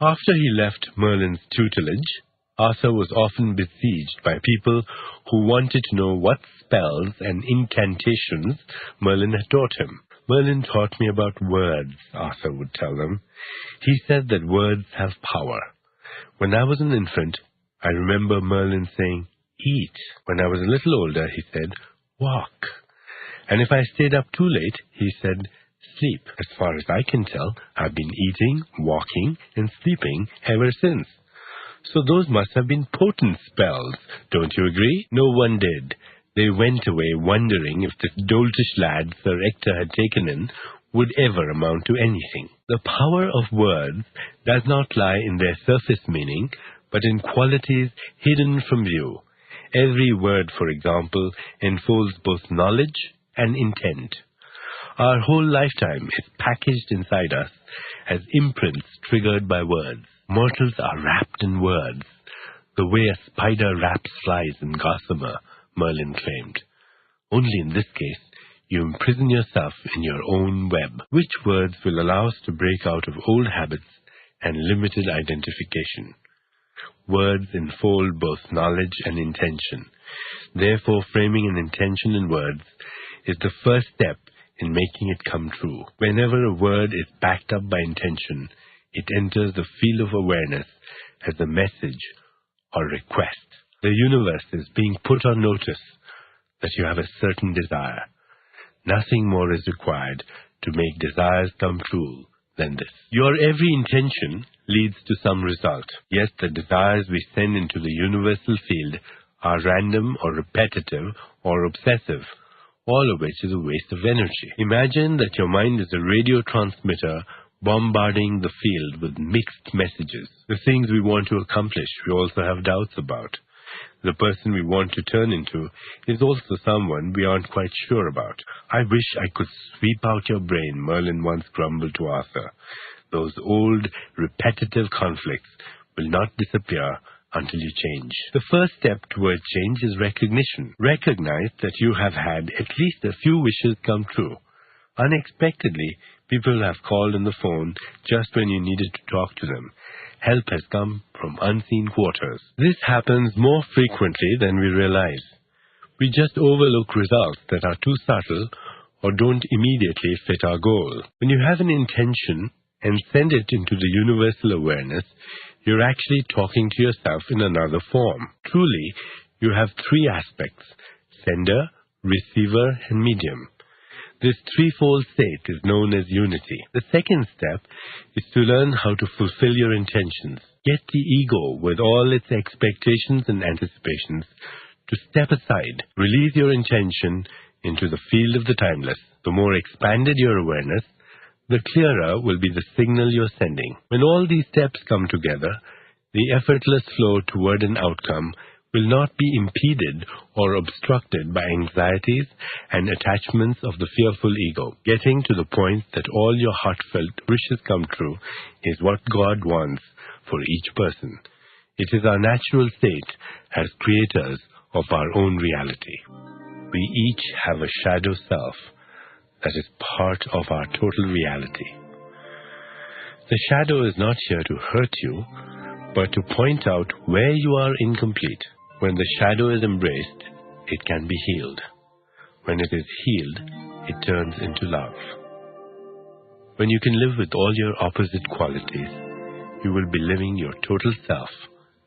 After he left Merlin's tutelage, Arthur was often besieged by people who wanted to know what spells and incantations Merlin had taught him. Merlin taught me about words, Arthur would tell them. He said that words have power. When I was an infant, I remember Merlin saying, eat. When I was a little older, he said, walk. And if I stayed up too late, he said, sleep. As far as I can tell, I've been eating, walking, and sleeping ever since. So those must have been potent spells, don't you agree? No one did. They went away wondering if this doltish lad Sir Ector had taken in would ever amount to anything. The power of words does not lie in their surface meaning, but in qualities hidden from view. Every word, for example, enfolds both knowledge and intent. Our whole lifetime is packaged inside us as imprints triggered by words. Mortals are wrapped in words, the way a spider wraps flies in gossamer, Merlin claimed. Only in this case, you imprison yourself in your own web. Which words will allow us to break out of old habits and limited identification? Words enfold both knowledge and intention. Therefore, framing an intention in words is the first step in making it come true. Whenever a word is backed up by intention, it enters the field of awareness as a message or request. The universe is being put on notice that you have a certain desire. Nothing more is required to make desires come true than this. Your every intention leads to some result. Yes, the desires we send into the universal field are random or repetitive or obsessive, all of which is a waste of energy. Imagine that your mind is a radio transmitter bombarding the field with mixed messages. The things we want to accomplish, we also have doubts about. The person we want to turn into is also someone we aren't quite sure about. I wish I could sweep out your brain, Merlin once grumbled to Arthur. Those old, repetitive conflicts will not disappear until you change. The first step toward change is recognition. Recognize that you have had at least a few wishes come true. Unexpectedly, people have called on the phone just when you needed to talk to them. Help has come from unseen quarters. This happens more frequently than we realize. We just overlook results that are too subtle or don't immediately fit our goal. When you have an intention and send it into the universal awareness, you're actually talking to yourself in another form. Truly, you have three aspects: sender, receiver, and medium. This threefold state is known as unity. The second step is to learn how to fulfill your intentions. Get the ego, with all its expectations and anticipations, to step aside. Release your intention into the field of the timeless. The more expanded your awareness, the clearer will be the signal you're sending. When all these steps come together, the effortless flow toward an outcome will not be impeded or obstructed by anxieties and attachments of the fearful ego. Getting to the point that all your heartfelt wishes come true is what God wants for each person. It is our natural state as creators of our own reality. We each have a shadow self that is part of our total reality. The shadow is not here to hurt you, but to point out where you are incomplete. When the shadow is embraced, it can be healed. When it is healed, it turns into love. When you can live with all your opposite qualities, you will be living your total self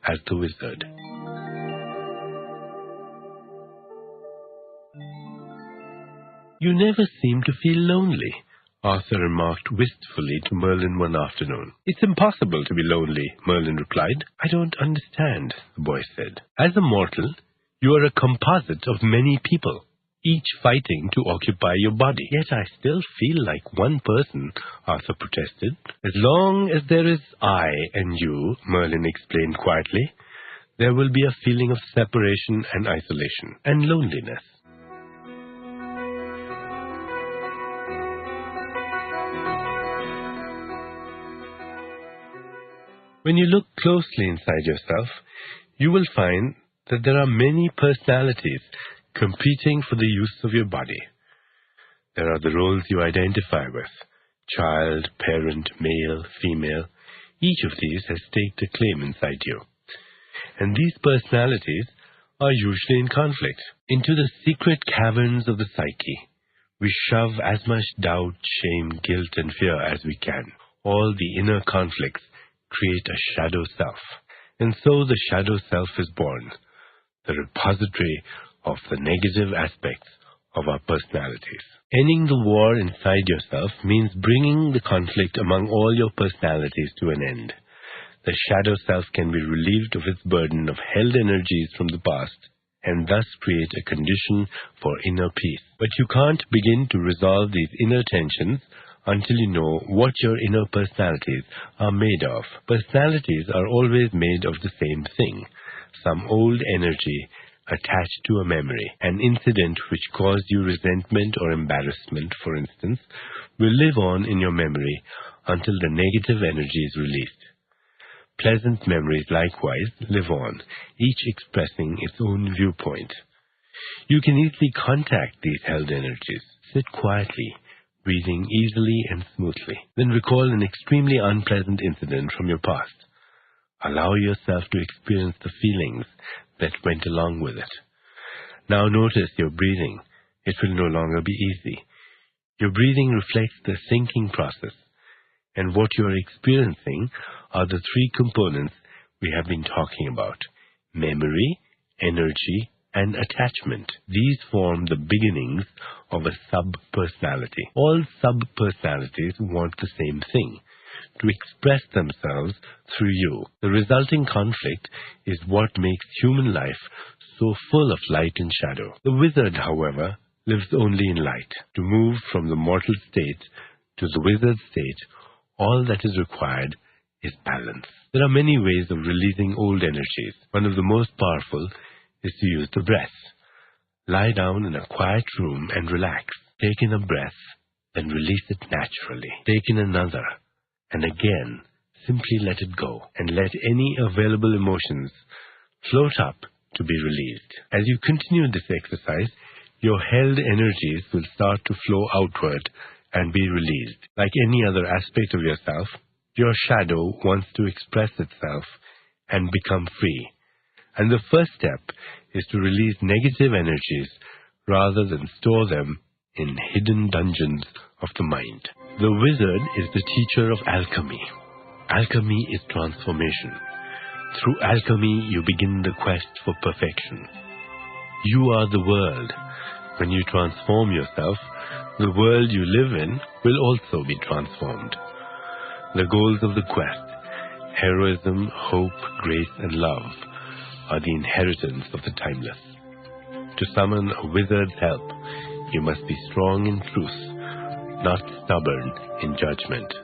as the wizard. You never seem to feel lonely, Arthur remarked wistfully to Merlin one afternoon. It's impossible to be lonely, Merlin replied. I don't understand, the boy said. As a mortal, you are a composite of many people, each fighting to occupy your body. Yet I still feel like one person, Arthur protested. As long as there is I and you, Merlin explained quietly, there will be a feeling of separation and isolation and loneliness. When you look closely inside yourself, you will find that there are many personalities competing for the use of your body. There are the roles you identify with: child, parent, male, female. Each of these has staked a claim inside you. And these personalities are usually in conflict. Into the secret caverns of the psyche, we shove as much doubt, shame, guilt, and fear as we can. All the inner conflicts create a shadow self. And so the shadow self is born, the repository of the negative aspects of our personalities. Ending the war inside yourself means bringing the conflict among all your personalities to an end. The shadow self can be relieved of its burden of held energies from the past and thus create a condition for inner peace. But you can't begin to resolve these inner tensions until you know what your inner personalities are made of. Personalities are always made of the same thing, some old energy attached to a memory. An incident which caused you resentment or embarrassment, for instance, will live on in your memory until the negative energy is released. Pleasant memories likewise live on, each expressing its own viewpoint. You can easily contact these held energies. Sit quietly, breathing easily and smoothly. Then recall an extremely unpleasant incident from your past. Allow yourself to experience the feelings that went along with it. Now notice your breathing. It will no longer be easy. Your breathing reflects the thinking process, and what you are experiencing are the three components we have been talking about: memory, energy, and attachment. These form the beginnings of a sub-personality. All sub-personalities want the same thing: to express themselves through you. The resulting conflict is what makes human life so full of light and shadow. The wizard, however, lives only in light. To move from the mortal state to the wizard state, all that is required is balance. There are many ways of releasing old energies. One of the most powerful is to use the breath. Lie down in a quiet room and relax. Take in a breath, then release it naturally. Take in another, and again, simply let it go, and let any available emotions float up to be released. As you continue this exercise, your held energies will start to flow outward and be released. Like any other aspect of yourself, your shadow wants to express itself and become free. And the first step is to release negative energies rather than store them in hidden dungeons of the mind. The wizard is the teacher of alchemy. Alchemy is transformation. Through alchemy, you begin the quest for perfection. You are the world. When you transform yourself, the world you live in will also be transformed. The goals of the quest, heroism, hope, grace, and love, are the inheritance of the timeless. To summon a wizard's help, you must be strong in truth, not stubborn in judgment.